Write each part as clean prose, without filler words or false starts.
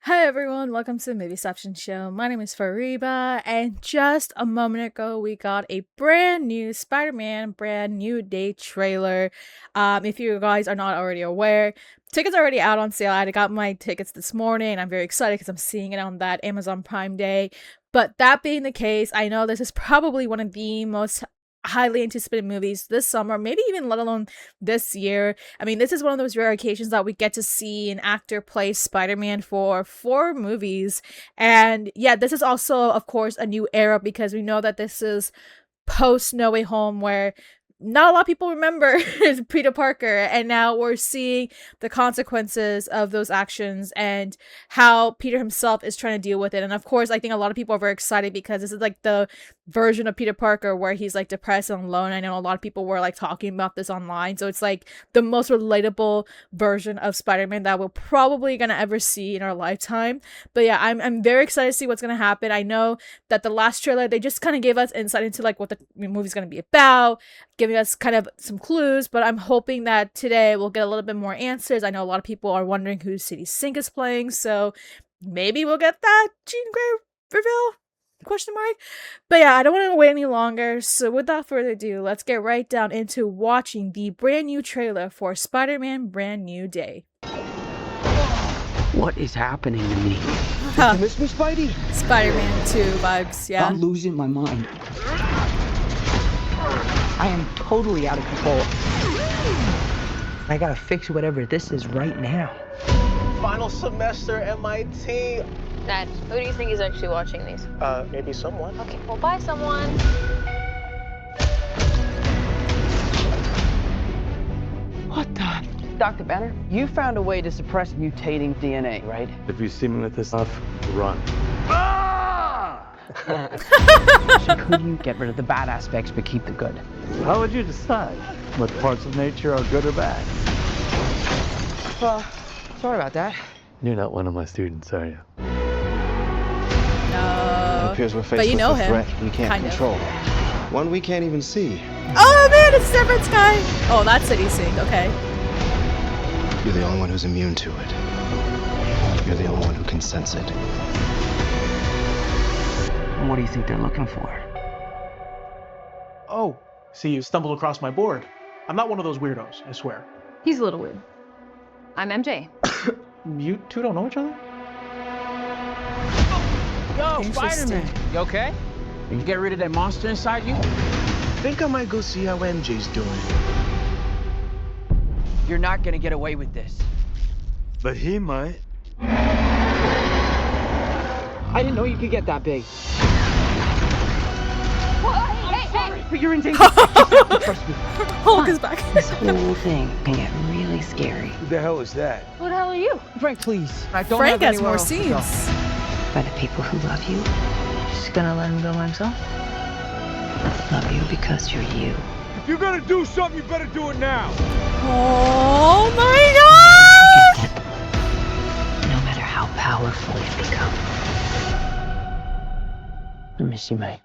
Hi everyone, welcome to the Movie Reception Show. My name is Fariba, and just a moment ago we got a brand new Spider-Man brand new day trailer. If you guys are not already aware, tickets are already out on sale. I got my tickets this morning. I'm very excited because I'm seeing it on that Amazon Prime Day. But that being the case, I know this is probably one of the most highly anticipated movies this summer, maybe even let alone this year. I mean, this is one of those rare occasions that we get to see an actor play Spider-Man for 4 movies. And yeah, this is also, of course, a new era because we know that this is post No Way Home, where not a lot of people remember Peter Parker, and now we're seeing the consequences of those actions and how Peter himself is trying to deal with it. And of course, I think a lot of people are very excited because this is like the version of Peter Parker where he's like depressed and alone. I know a lot of people were like talking about this online, so it's like the most relatable version of Spider-Man that we're probably gonna ever see in our lifetime. But yeah, I'm very excited to see what's gonna happen. I know that the last trailer, they just kind of gave us insight into like what the movie's gonna be about, giving us kind of some clues, but I'm hoping that today we'll get a little bit more answers. I know a lot of people are wondering who City Sink is playing, so maybe we'll get that Jean Grey reveal? Question mark. But yeah, I don't want to wait any longer, so without further ado, let's get right down into watching the brand new trailer for Spider-Man Brand New Day. What is happening to me? Did you miss me, Spidey? Spider-Man 2 vibes, yeah. I'm losing my mind. I am totally out of control. I gotta fix whatever this is right now. Final semester MIT. Dad, who do you think is actually watching these? Maybe someone. Okay, well, bye, someone. What the? Dr. Banner, you found a way to suppress mutating DNA, right? If you see me with this stuff, run. So could you get rid of the bad aspects but keep the good? How would you decide what parts of nature are good or bad? Sorry about that. You're not one of my students, are you? It appears we're faced but you with know a him, threat we can't kind of. control. One we can't even see. Oh man, it's Severance guy! Oh, that's City Sink, okay. You're the only one who's immune to it. You're the only one who can sense it. And what do you think they're looking for? Oh, see, you stumbled across my board. I'm not one of those weirdos, I swear. He's a little weird. I'm MJ. You two don't know each other? Yo, Interesting. Spider-Man! You okay? Did you get rid of that monster inside you? Think I might go see how MJ's doing. You're not gonna get away with this. But he might. I didn't know you could get that big. Hey! But you're in danger. Trust me. Hulk is back. This whole thing can get really scary. Who the hell is that? Who the hell are you? Frank, please. I don't Frank have has anywhere more else to go. scenes. By the people who love you, just gonna let him go by himself? Love you because you're you. If you're gonna do something, you better do it now. Oh my god! No matter how powerful you become. I miss you, mate.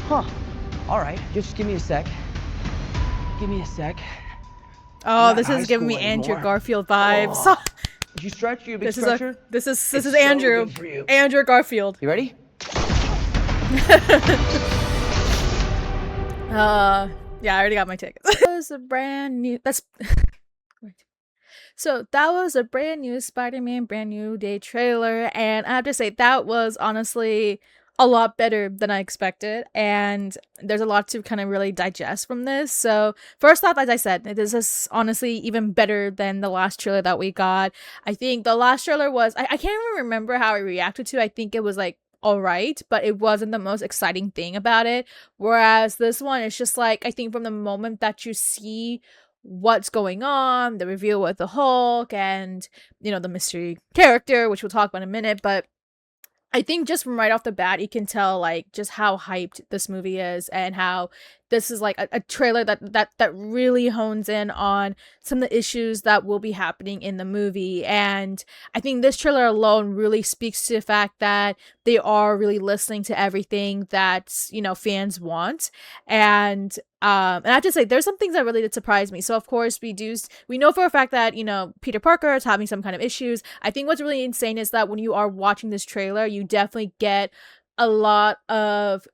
Huh. All right. Just give me a sec. Give me a sec. Oh, Not this high is giving me school Andrew anymore. Garfield vibes. Oh. Did you stretch? You a big This stretcher? is this It's is so Andrew. good for you. Andrew Garfield. You ready? Yeah, I already got my tickets. That was a brand new. So that was a brand new Spider-Man Brand New Day trailer, and I have to say that was honestly a lot better than I expected, and there's a lot to kind of really digest from this. So first off, as I said, this is honestly even better than the last trailer that we got. I think the last trailer was, I can't even remember how I reacted to. I think it was like all right, but it wasn't the most exciting thing about it. Whereas this one, it's just like, I think from the moment that you see what's going on, the reveal with the Hulk and, you know, the mystery character, which we'll talk about in a minute, but I think just from right off the bat, you can tell like just how hyped this movie is and how this is like a trailer that really hones in on some of the issues that will be happening in the movie. And I think this trailer alone really speaks to the fact that they are really listening to everything that, you know, fans want. And I have to say, there's some things that really did surprise me. So of course we know for a fact that, you know, Peter Parker is having some kind of issues. I think what's really insane is that when you are watching this trailer, you definitely get a lot of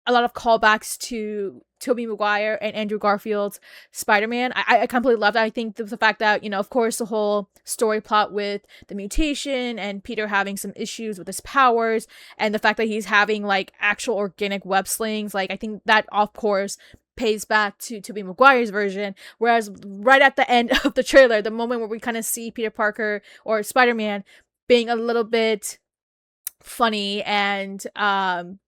callbacks to Tobey Maguire and Andrew Garfield's Spider-Man. I completely loved it. I think the fact that, you know, of course, the whole story plot with the mutation and Peter having some issues with his powers, and the fact that he's having like actual organic web slings, like I think that of course pays back to Tobey Maguire's version. Whereas right at the end of the trailer, the moment where we kind of see Peter Parker or Spider-Man being a little bit funny and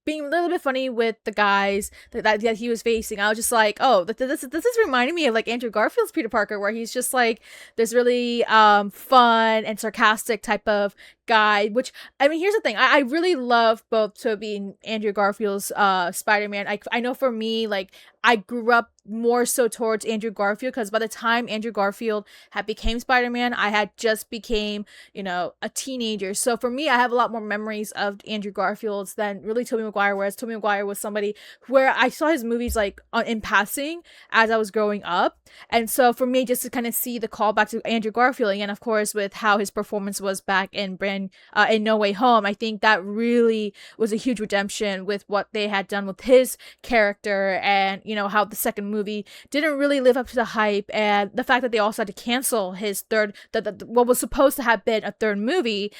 being a little bit funny with the guys that he was facing, I was just like, oh, this is reminding me of like Andrew Garfield's Peter Parker, where he's just like this really fun and sarcastic type of guy. Which, I mean, here's the thing, I really love both Tobey and Andrew Garfield's Spider-Man. I know for me, like, I grew up more so towards Andrew Garfield, because by the time Andrew Garfield had became Spider-Man, I had just became, you know, a teenager. So for me, I have a lot more memories of Andrew Garfield's than really Tobey Maguire, whereas Tobey Maguire was somebody where I saw his movies like in passing as I was growing up. And so for me, just to kind of see the callback to Andrew Garfield, and of course with how his performance was back in in No Way Home, I think that really was a huge redemption with what they had done with his character, and you know how the second movie didn't really live up to the hype, and the fact that they also had to cancel his third, what was supposed to have been a third movie.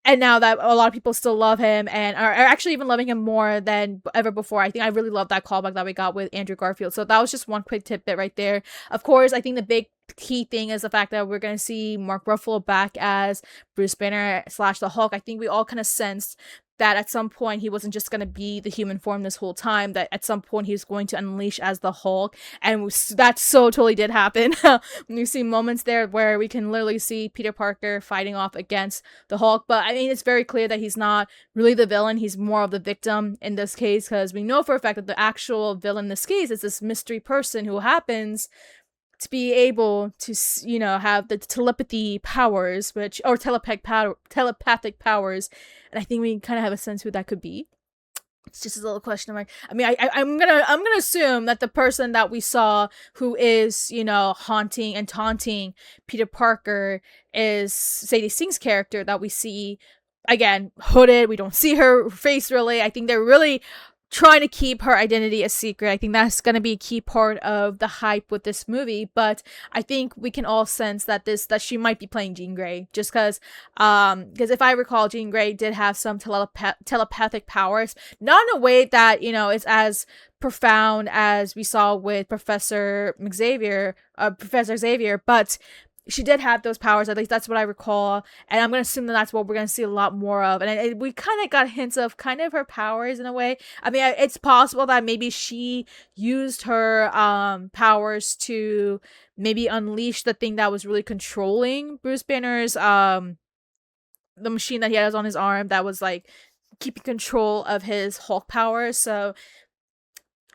And now that a lot of people still love him and are actually even loving him more than ever before, I think I really love that callback that we got with Andrew Garfield. So that was just one quick tidbit right there. Of course, I think the big key thing is the fact that we're going to see Mark Ruffalo back as Bruce Banner / the Hulk. I think we all kind of sensed that at some point he wasn't just going to be the human form this whole time, that at some point he was going to unleash as the Hulk, and that so totally did happen. You see moments there where we can literally see Peter Parker fighting off against the Hulk, but I mean, it's very clear that he's not really the villain, he's more of the victim in this case, because we know for a fact that the actual villain in this case is this mystery person who happens to be able to, you know, have the telepathy powers, or telepathic powers, and I think we kind of have a sense who that could be. It's just a little question mark. I mean, I'm gonna assume that the person that we saw who is, you know, haunting and taunting Peter Parker is Sadie Sink's character that we see, again, hooded. We don't see her face really. I think they're really trying to keep her identity a secret. I think that's going to be a key part of the hype with this movie, but I think we can all sense that she might be playing Jean Grey, just because if I recall, Jean Grey did have some telepathic powers, not in a way that, you know, is as profound as we saw with Professor Xavier, but she did have those powers, at least that's what I recall, and I'm going to assume that that's what we're going to see a lot more of, and we kind of got hints of kind of her powers in a way. I mean, it's possible that maybe she used her powers to maybe unleash the thing that was really controlling Bruce Banner's, the machine that he has on his arm that was like keeping control of his Hulk powers. So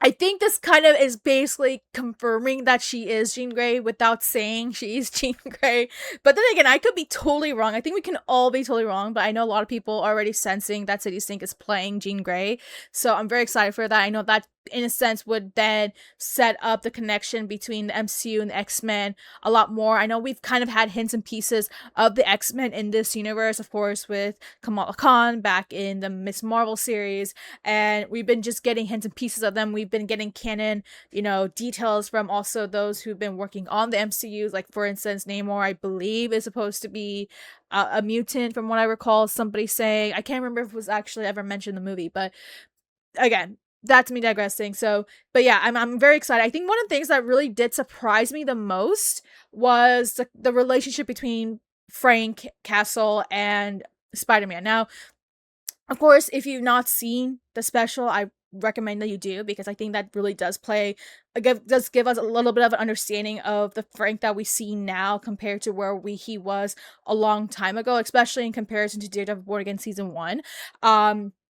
I think this kind of is basically confirming that she is Jean Grey without saying she is Jean Grey. But then again, I could be totally wrong. I think we can all be totally wrong, but I know a lot of people are already sensing that Sadie Sink is playing Jean Grey. So I'm very excited for that. I know that in a sense would then set up the connection between the MCU and the X-Men a lot more. I know we've kind of had hints and pieces of the X-Men in this universe, of course, with Kamala Khan back in the Miss Marvel series, and we've been just getting hints and pieces of them. We've been getting canon, you know, details from also those who've been working on the MCU, like for instance, Namor, I believe, is supposed to be a mutant from what I recall somebody saying. I can't remember if it was actually ever mentioned in the movie, but again, that's me digressing. So, but yeah, I'm very excited. I think one of the things that really did surprise me the most was the relationship between Frank Castle and Spider-Man. Now, of course, if you've not seen the special, I recommend that you do, because I think that really does give us a little bit of an understanding of the Frank that we see now compared to where he was a long time ago, especially in comparison to Daredevil Born Again season 1.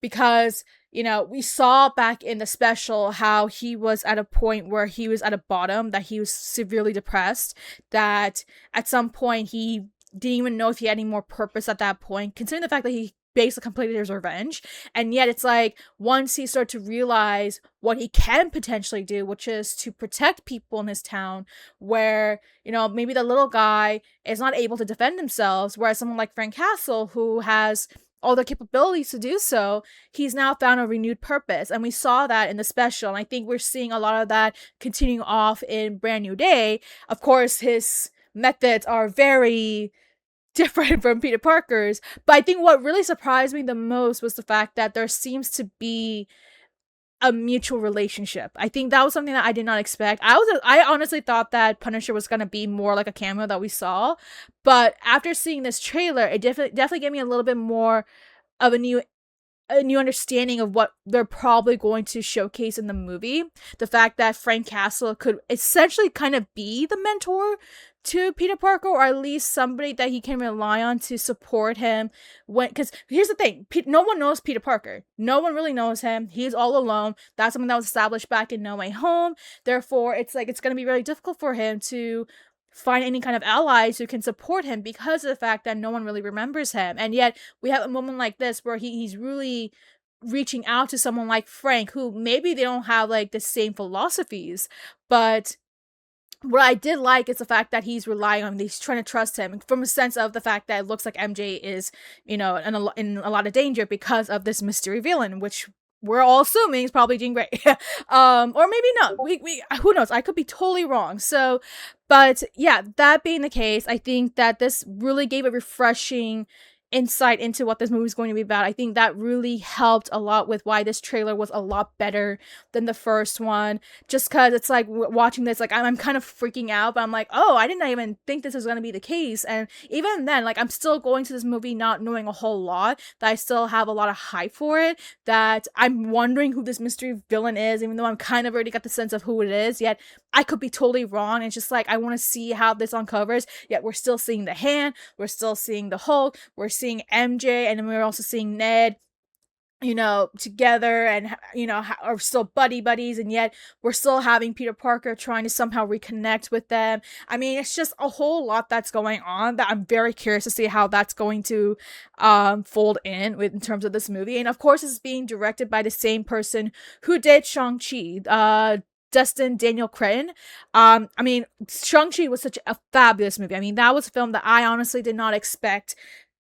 because we saw back in the special how he was at a point where he was at a bottom, that he was severely depressed, that at some point he didn't even know if he had any more purpose at that point, considering the fact that he basically completed his revenge. And yet it's like, once he started to realize what he can potentially do, which is to protect people in his town, where maybe the little guy is not able to defend themselves, whereas someone like Frank Castle, who has all the capabilities to do so, he's now found a renewed purpose. And we saw that in the special, and I think we're seeing a lot of that continuing off in Brand New Day. Of course, his methods are very different from Peter Parker's, but I think what really surprised me the most was the fact that there seems to be a mutual relationship. I think that was something that I did not expect. I honestly thought that Punisher was going to be more like a cameo that we saw, but after seeing this trailer, it definitely gave me a little bit more of a new understanding of what they're probably going to showcase in the movie. The fact that Frank Castle could essentially kind of be the mentor to Peter Parker, or at least somebody that he can rely on to support him because here's the thing, no one knows Peter Parker. No one really knows him. He's all alone. That's something that was established back in No Way Home. Therefore, it's going to be really difficult for him to find any kind of allies who can support him because of the fact that no one really remembers him. And yet we have a moment like this where he's really reaching out to someone like Frank, who maybe they don't have the same philosophies, but what I did like is the fact that he's relying on, he's trying to trust him from a sense of the fact that it looks like MJ is, in a lot of danger because of this mystery villain, which we're all assuming is probably Jean Grey. Or maybe not. We who knows? I could be totally wrong. So, but yeah, that being the case, I think that this really gave a refreshing insight into what this movie is going to be about. I think that really helped a lot with why this trailer was a lot better than the first one, just because it's like watching this, I'm kind of freaking out, but I'm like, oh, I didn't even think this was going to be the case. And even then, I'm still going to this movie not knowing a whole lot, that I still have a lot of hype for it, that I'm wondering who this mystery villain is, even though I'm kind of already got the sense of who it is, yet I could be totally wrong. It's just I want to see how this uncovers, yet we're still seeing the Hand, we're still seeing the Hulk, we're seeing MJ, and then we're also seeing Ned, together, and are still buddies, and yet we're still having Peter Parker trying to somehow reconnect with them. I mean, it's just a whole lot that's going on that I'm very curious to see how that's going to fold in terms of this movie. And of course, it's being directed by the same person who did Shang-Chi, Daniel Cretton. I mean, Shang-Chi was such a fabulous movie. I mean, that was a film that I honestly did not expect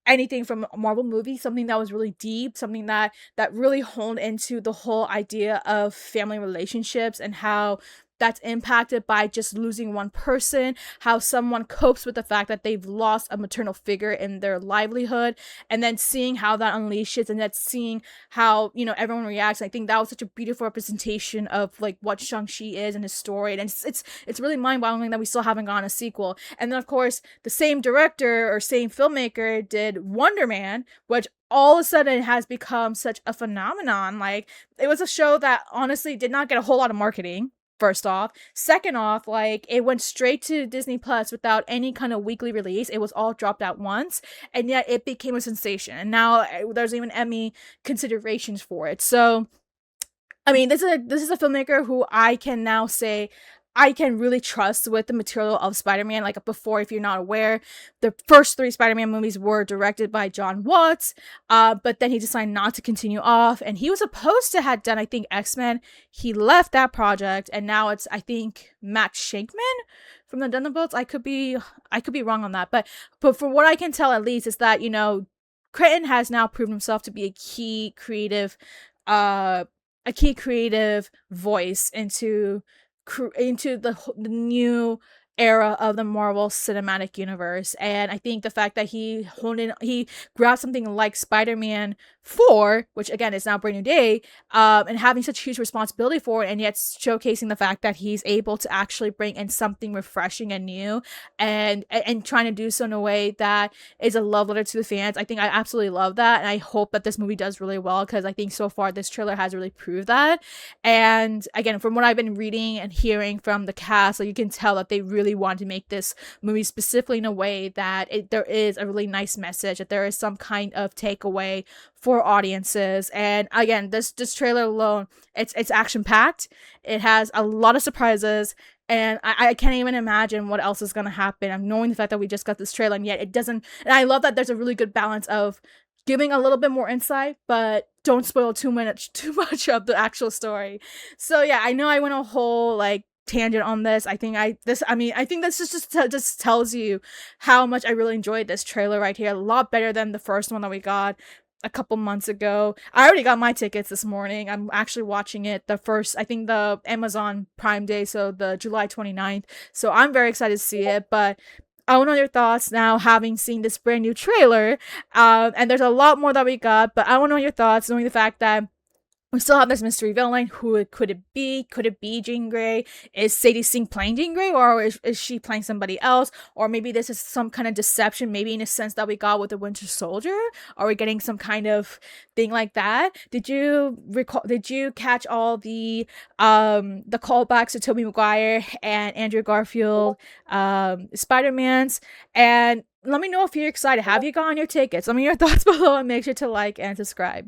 anything from a Marvel movie, something that was really deep, something that really honed into the whole idea of family relationships and how that's impacted by just losing one person, how someone copes with the fact that they've lost a maternal figure in their livelihood, and then seeing how that unleashes, and then seeing how, everyone reacts. I think that was such a beautiful representation of what Shang-Chi is and his story, and it's really mind-boggling that we still haven't gotten a sequel. And then of course, the same director or same filmmaker did Wonder Man, which all of a sudden has become such a phenomenon. It was a show that honestly did not get a whole lot of marketing, first off. Second off, it went straight to Disney Plus without any kind of weekly release. It was all dropped at once, and yet it became a sensation. And now there's even Emmy considerations for it. So, I mean, this is a filmmaker who I can now say I can really trust with the material of Spider-Man. Before, if you're not aware, the first 3 Spider-Man movies were directed by John Watts, but then he decided not to continue off, and he was supposed to have done, I think, X-Men. He left that project, and now it's, I think, Matt Shankman from the Thunderbolts. I could be wrong on that, but for what I can tell, at least, is that Cretton has now proven himself to be a key creative voice into the new era of the Marvel Cinematic Universe. And I think the fact that he grabbed something like Spider-Man 4, which again is now Brand New Day, and having such huge responsibility for it, and yet showcasing the fact that he's able to actually bring in something refreshing and new, and trying to do so in a way that is a love letter to the fans. I think I absolutely love that, and I hope that this movie does really well, because I think so far this trailer has really proved that. And again, from what I've been reading and hearing from the cast, you can tell that they really really wanted to make this movie specifically in a way that there is a really nice message, that there is some kind of takeaway for audiences. And again, this trailer alone, it's action packed. It has a lot of surprises, and I can't even imagine what else is gonna happen. I'm knowing the fact that we just got this trailer, and yet it doesn't. And I love that there's a really good balance of giving a little bit more insight, but don't spoil too much of the actual story. So yeah, I know I went a whole like tangent on this. I think this just tells you how much I really enjoyed this trailer right here. A lot better than the first one that we got a couple months ago. I already got my tickets this morning. I'm actually watching it the Amazon Prime Day, so the July 29th. So I'm very excited to see it, but I want to know your thoughts now, having seen this brand new trailer. And there's a lot more that we got, but I want to know your thoughts, knowing the fact that we still have this mystery villain. Who could it be? Could it be Jean Grey? Is Sadie Sink playing Jean Grey, or is she playing somebody else? Or maybe this is some kind of deception, maybe in a sense that we got with the Winter Soldier? Are we getting some kind of thing like that? Did you catch all the callbacks to Tobey Maguire and Andrew Garfield Spider-Mans? And let me know if you're excited. Have you gotten your tickets? Let me know your thoughts below, and make sure to like and subscribe.